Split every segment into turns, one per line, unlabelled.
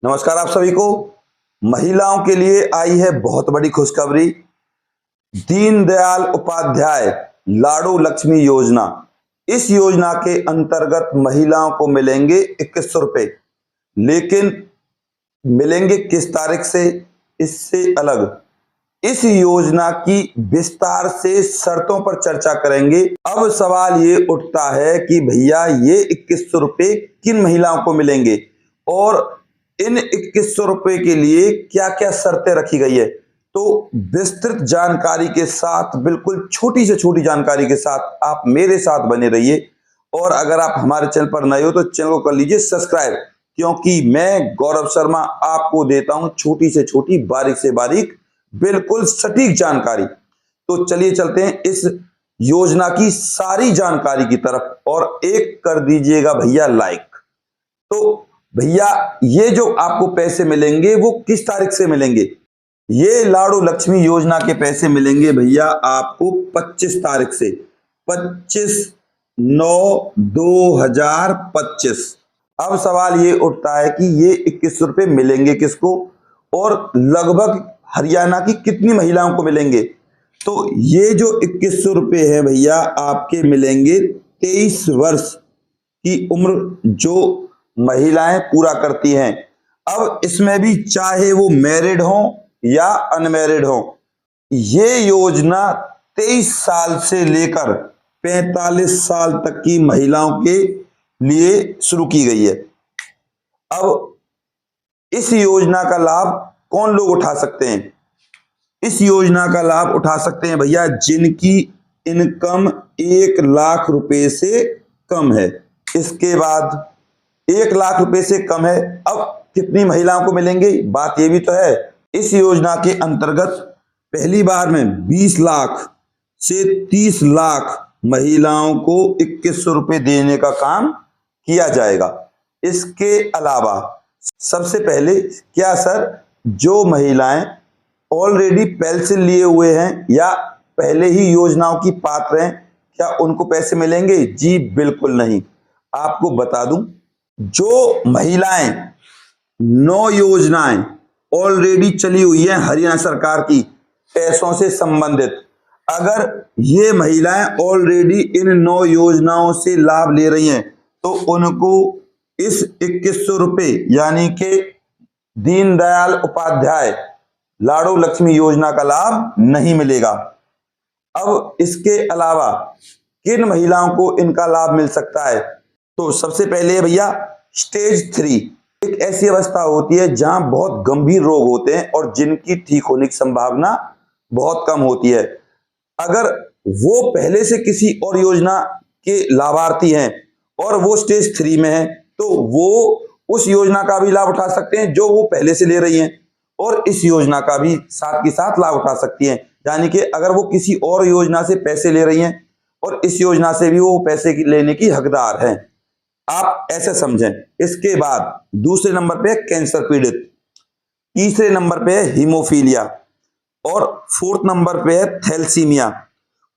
नमस्कार आप सभी को। महिलाओं के लिए आई है बहुत बड़ी खुशखबरी। दीनदयाल उपाध्याय लाडू लक्ष्मी योजना। इस योजना के अंतर्गत महिलाओं को मिलेंगे 2100 रुपए, लेकिन मिलेंगे किस तारीख से, इससे अलग इस योजना की विस्तार से शर्तों पर चर्चा करेंगे। अब सवाल ये उठता है कि भैया ये 2100 रुपए किन महिलाओं को मिलेंगे और इन 2100 रुपए के लिए क्या क्या शर्तें रखी गई है। तो विस्तृत जानकारी के साथ, बिल्कुल छोटी से छोटी जानकारी के साथ आप मेरे साथ बने रहिए। और अगर आप हमारे चैनल पर नए हो तो चैनल को कर लीजिए सब्सक्राइब, क्योंकि मैं गौरव शर्मा आपको देता हूं छोटी से छोटी, बारीक से बारीक, बिल्कुल सटीक जानकारी। तो चलिए चलते हैं इस योजना की सारी जानकारी की तरफ, और एक कर दीजिएगा भैया लाइक। तो भैया ये जो आपको पैसे मिलेंगे वो किस तारीख से मिलेंगे? ये लाडू लक्ष्मी योजना के पैसे मिलेंगे भैया आपको 25 तारीख से, 25/9/2025। अब सवाल ये उठता है कि ये 2100 रुपए मिलेंगे किसको और लगभग हरियाणा की कितनी महिलाओं को मिलेंगे? तो ये जो 2100 रुपए है भैया आपके मिलेंगे 23 वर्ष की उम्र जो महिलाएं पूरा करती हैं। अब इसमें भी चाहे वो मैरिड हो या अनमैरिड हो, ये योजना 23 साल से लेकर 45 साल तक की महिलाओं के लिए शुरू की गई है। अब इस योजना का लाभ कौन लोग उठा सकते हैं? इस योजना का लाभ उठा सकते हैं भैया जिनकी इनकम 1 लाख रुपए से कम है। इसके बाद 1 लाख रुपए से कम है। अब कितनी महिलाओं को मिलेंगे, बात ये भी तो है। इस योजना के अंतर्गत पहली बार में 20 लाख से 30 लाख महिलाओं को 2100 रुपए देने का काम किया जाएगा। इसके अलावा सबसे पहले, क्या सर जो महिलाएं ऑलरेडी पेंशन लिए हुए हैं या पहले ही योजनाओं की पात्र हैं, क्या उनको पैसे मिलेंगे? जी बिल्कुल नहीं। आपको बता दूं, जो महिलाएं 9 योजनाएं ऑलरेडी चली हुई है हरियाणा सरकार की पैसों से संबंधित, अगर ये महिलाएं ऑलरेडी इन 9 योजनाओं से लाभ ले रही हैं तो उनको इस 2100 रुपए यानी कि दीनदयाल उपाध्याय लाडू लक्ष्मी योजना का लाभ नहीं मिलेगा। अब इसके अलावा किन महिलाओं को इनका लाभ मिल सकता है? तो सबसे पहले भैया स्टेज 3 एक ऐसी अवस्था होती है जहां बहुत गंभीर रोग होते हैं और जिनकी ठीक होने की संभावना बहुत कम होती है। अगर वो पहले से किसी और योजना के लाभार्थी हैं और वो स्टेज 3 में है तो वो उस योजना का भी लाभ उठा सकते हैं जो वो पहले से ले रही हैं, और इस योजना का भी साथ के साथ लाभ उठा सकती हैं। यानी कि अगर वो किसी और योजना से पैसे ले रही हैं और इस योजना से भी वो पैसे लेने की हकदार हैं, आप ऐसे समझें। इसके बाद दूसरे नंबर पे कैंसर पीड़ित, तीसरे नंबर पे है हीमोफीलिया, और फोर्थ नंबर पे है थैलेसीमिया,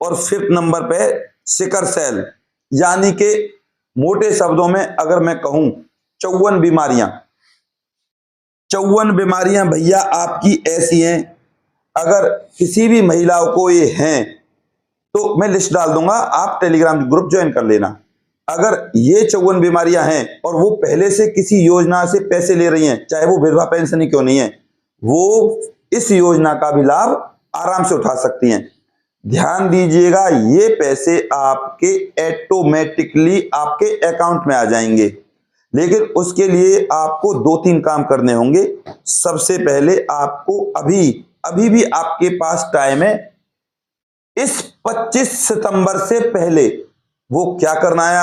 और फिफ्थ नंबर पे है सिकल सेल। यानी कि मोटे शब्दों में अगर मैं कहूं 54 बीमारियां, 54 बीमारियां भैया आपकी ऐसी हैं। अगर किसी भी महिलाओं को ये हैं तो मैं लिस्ट डाल दूंगा, आप टेलीग्राम ग्रुप ज्वाइन कर लेना। अगर ये 54 बीमारियां हैं और वो पहले से किसी योजना से पैसे ले रही हैं, चाहे वो विधवा पेंशन ही क्यों नहीं है, वो इस योजना का भी लाभ आराम से उठा सकती हैं। ध्यान दीजिएगा, ये पैसे आपके ऑटोमेटिकली आपके अकाउंट में आ जाएंगे, लेकिन उसके लिए आपको 2-3 काम करने होंगे। सबसे पहले आपको अभी भी आपके पास टाइम है, इस 25 सितंबर से पहले वो क्या करना है,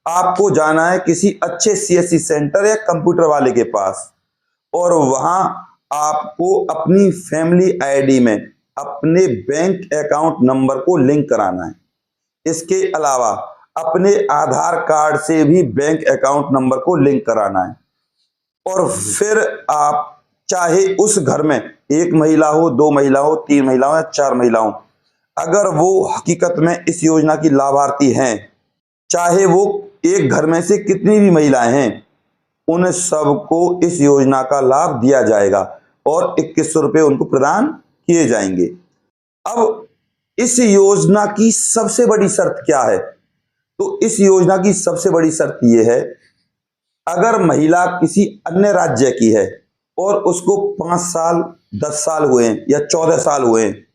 आपको जाना है किसी अच्छे सीएससी सेंटर या कंप्यूटर वाले के पास, और वहां आपको अपनी फैमिली आईडी में अपने बैंक अकाउंट नंबर को लिंक कराना है। इसके अलावा अपने आधार कार्ड से भी बैंक अकाउंट नंबर को लिंक कराना है। और फिर आप चाहे उस घर में 1 महिला हो, 2 महिला हो, 3 महिला हो या 4 महिला हो, अगर वो हकीकत में इस योजना की लाभार्थी हैं, चाहे वो एक घर में से कितनी भी महिलाएं हैं, उन सबको इस योजना का लाभ दिया जाएगा और 2100 रुपये उनको प्रदान किए जाएंगे। अब इस योजना की सबसे बड़ी शर्त क्या है? तो इस योजना की सबसे बड़ी शर्त यह है, अगर महिला किसी अन्य राज्य की है और उसको 5 साल 10 साल हुए हैं या 14 साल हुए हैं,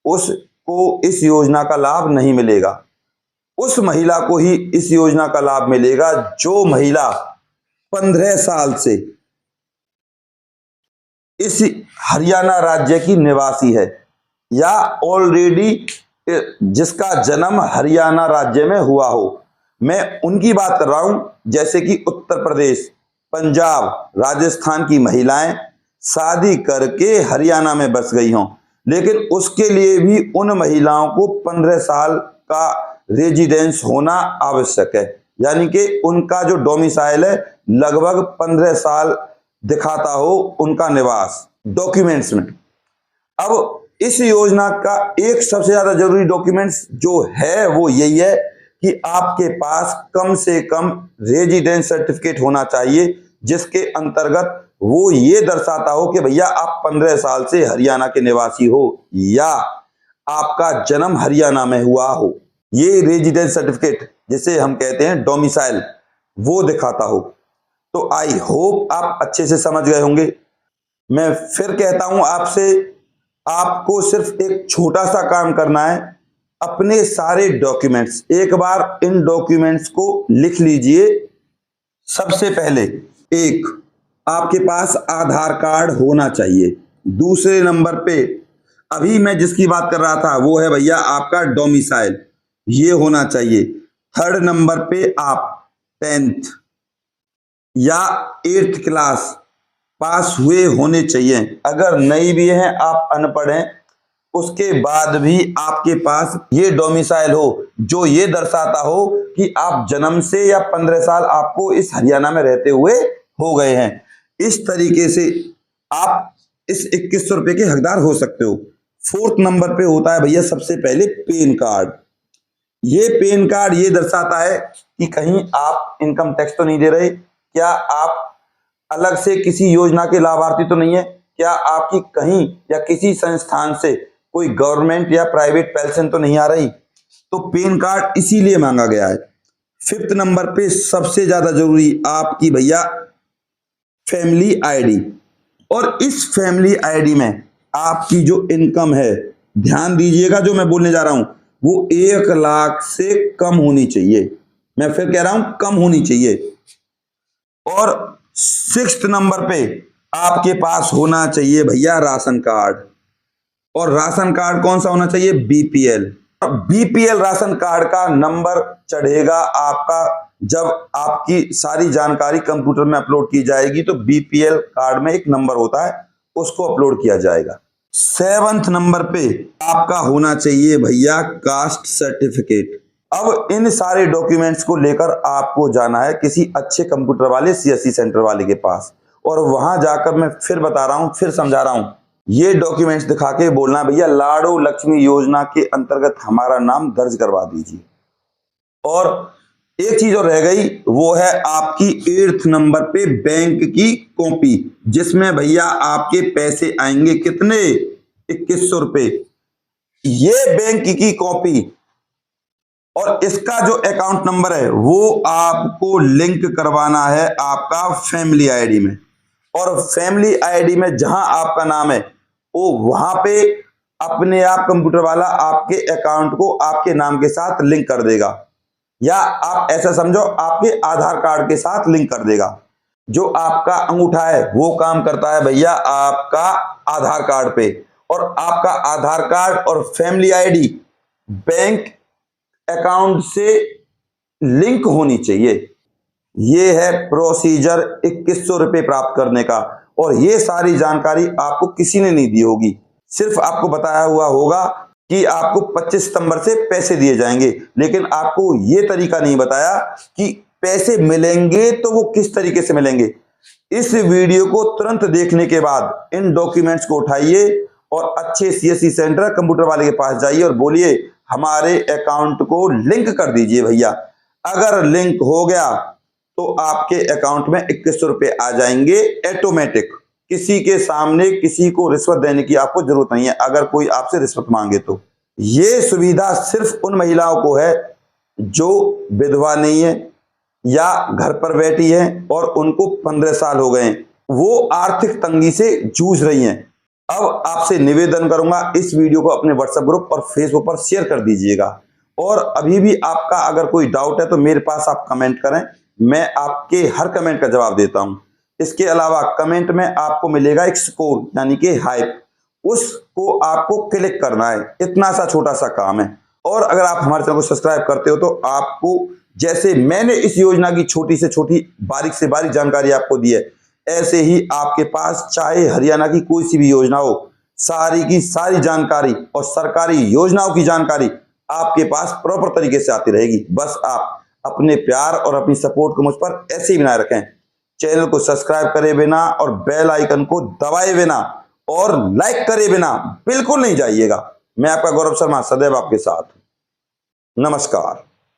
उसको इस योजना का लाभ नहीं मिलेगा। उस महिला को ही इस योजना का लाभ मिलेगा जो महिला 15 साल से इस हरियाणा राज्य की निवासी है या ऑलरेडी जिसका जन्म हरियाणा राज्य में हुआ हो। मैं उनकी बात कर रहा हूं, जैसे कि उत्तर प्रदेश, पंजाब, राजस्थान की महिलाएं शादी करके हरियाणा में बस गई हों, लेकिन उसके लिए भी उन महिलाओं को 15 साल का रेजिडेंस होना आवश्यक है, यानी कि उनका जो डोमिसाइल है लगभग 15 साल दिखाता हो उनका निवास डॉक्यूमेंट्स में। अब इस योजना का एक सबसे ज्यादा जरूरी डॉक्यूमेंट्स जो है वो यही है कि आपके पास कम से कम रेजिडेंस सर्टिफिकेट होना चाहिए, जिसके अंतर्गत वो ये दर्शाता हो कि भैया आप 15 साल से हरियाणा के निवासी हो या आपका जन्म हरियाणा में हुआ हो। ये रेजिडेंस सर्टिफिकेट जिसे हम कहते हैं डोमिसाइल, वो दिखाता हो। तो आई होप आप अच्छे से समझ गए होंगे। मैं फिर कहता हूं आपसे, आपको सिर्फ एक छोटा सा काम करना है, अपने सारे डॉक्यूमेंट्स एक बार इन डॉक्यूमेंट्स को लिख लीजिए। सबसे पहले एक, आपके पास आधार कार्ड होना चाहिए। दूसरे नंबर पे अभी मैं जिसकी बात कर रहा था वो है भैया आपका डोमिसाइल, ये होना चाहिए। थर्ड नंबर पे आप 10th या 8th क्लास पास हुए होने चाहिए। अगर नहीं भी हैं, आप अनपढ़ हैं, उसके बाद भी आपके पास ये डोमिसाइल हो जो ये दर्शाता हो कि आप जन्म से या 15 साल आपको इस हरियाणा में रहते हुए हो गए हैं। इस तरीके से आप इस 2100 रुपये के हकदार हो सकते हो। 4th नंबर पे होता है भैया सबसे पहले पैन कार्ड। ये पैन कार्ड ये दर्शाता है कि कहीं आप इनकम टैक्स तो नहीं दे रहे, क्या आप अलग से किसी योजना के लाभार्थी तो नहीं है, क्या आपकी कहीं या किसी संस्थान से कोई गवर्नमेंट या प्राइवेट पेंशन तो नहीं आ रही। तो पैन कार्ड इसीलिए मांगा गया है। 5th नंबर पे सबसे ज्यादा जरूरी आपकी भैया फैमिली आईडी, और इस फैमिली आईडी में आपकी जो इनकम है, ध्यान दीजिएगा जो मैं बोलने जा रहा हूं, वो 1 लाख से कम होनी चाहिए। मैं फिर कह रहा हूं कम होनी चाहिए। और 6th नंबर पे आपके पास होना चाहिए भैया राशन कार्ड, और राशन कार्ड कौन सा होना चाहिए? बीपीएल। बीपीएल राशन कार्ड का नंबर चढ़ेगा आपका जब आपकी सारी जानकारी कंप्यूटर में अपलोड की जाएगी, तो बीपीएल कार्ड में एक नंबर होता है, उसको अपलोड किया जाएगा। 7th नंबर पे आपका होना चाहिए भैया कास्ट सर्टिफिकेट। अब इन सारे डॉक्यूमेंट्स को लेकर आपको जाना है किसी अच्छे कंप्यूटर वाले सीएससी सेंटर वाले के पास, और वहां जाकर मैं फिर बता रहा हूं, फिर समझा रहा हूं, ये डॉक्यूमेंट्स दिखा के बोलना भैया लाडो लक्ष्मी योजना के अंतर्गत हमारा नाम दर्ज करवा दीजिए। और एक चीज और रह गई, वो है आपकी 8th नंबर पे बैंक की कॉपी, जिसमें भैया आपके पैसे आएंगे कितने? 2100 रुपए। ये बैंक की कॉपी और इसका जो अकाउंट नंबर है वो आपको लिंक करवाना है आपका फैमिली आईडी में, और फैमिली आईडी में जहां आपका नाम है वो वहां पे अपने आप कंप्यूटर वाला आपके अकाउंट को आपके नाम के साथ लिंक कर देगा, या आप ऐसा समझो आपके आधार कार्ड के साथ लिंक कर देगा। जो आपका अंगूठा है वो काम करता है भैया आपका आधार कार्ड पे, और आपका आधार कार्ड और फैमिली आईडी बैंक अकाउंट से लिंक होनी चाहिए। ये है प्रोसीजर 2100 रुपये प्राप्त करने का, और ये सारी जानकारी आपको किसी ने नहीं दी होगी, सिर्फ आपको बताया हुआ होगा कि आपको 25 सितंबर से पैसे दिए जाएंगे, लेकिन आपको ये तरीका नहीं बताया कि पैसे मिलेंगे तो वो किस तरीके से मिलेंगे। इस वीडियो को तुरंत देखने के बाद इन डॉक्यूमेंट्स को उठाइए और अच्छे सीएससी सेंटर कंप्यूटर वाले के पास जाइए और बोलिए हमारे अकाउंट को लिंक कर दीजिए भैया। अगर लिंक हो गया तो आपके अकाउंट में 2100 रुपए आ जाएंगे ऑटोमेटिक। किसी के सामने किसी को रिश्वत देने की आपको जरूरत नहीं है अगर कोई आपसे रिश्वत मांगे तो। ये सुविधा सिर्फ उन महिलाओं को है जो विधवा नहीं है या घर पर बैठी है और उनको 15 साल हो गए, वो आर्थिक तंगी से जूझ रही हैं। अब आपसे निवेदन करूंगा, इस वीडियो को अपने व्हाट्सएप ग्रुप और फेसबुक पर शेयर कर दीजिएगा। और अभी भी आपका अगर कोई डाउट है तो मेरे पास आप कमेंट करें, मैं आपके हर कमेंट का जवाब देता हूं। इसके अलावा कमेंट में आपको मिलेगा एक स्कोर यानी कि हाइप, उसको आपको क्लिक करना है। इतना सा छोटा सा काम है। और अगर आप हमारे चैनल को सब्सक्राइब करते हो तो आपको, जैसे मैंने इस योजना की छोटी से छोटी बारीक से बारीक जानकारी आपको दी है, ऐसे ही आपके पास चाहे हरियाणा की कोई सी भी योजना हो, सारी की सारी जानकारी और सरकारी योजनाओं की जानकारी आपके पास प्रॉपर तरीके से आती रहेगी। बस आप अपने प्यार और अपनी सपोर्ट को मुझ पर ऐसे ही बनाए रखें। चैनल को सब्सक्राइब करे बिना और बेल आइकन को दबाए बिना और लाइक करे बिना बिल्कुल नहीं जाइएगा। मैं आपका गौरव शर्मा सदैव आपके साथ। नमस्कार।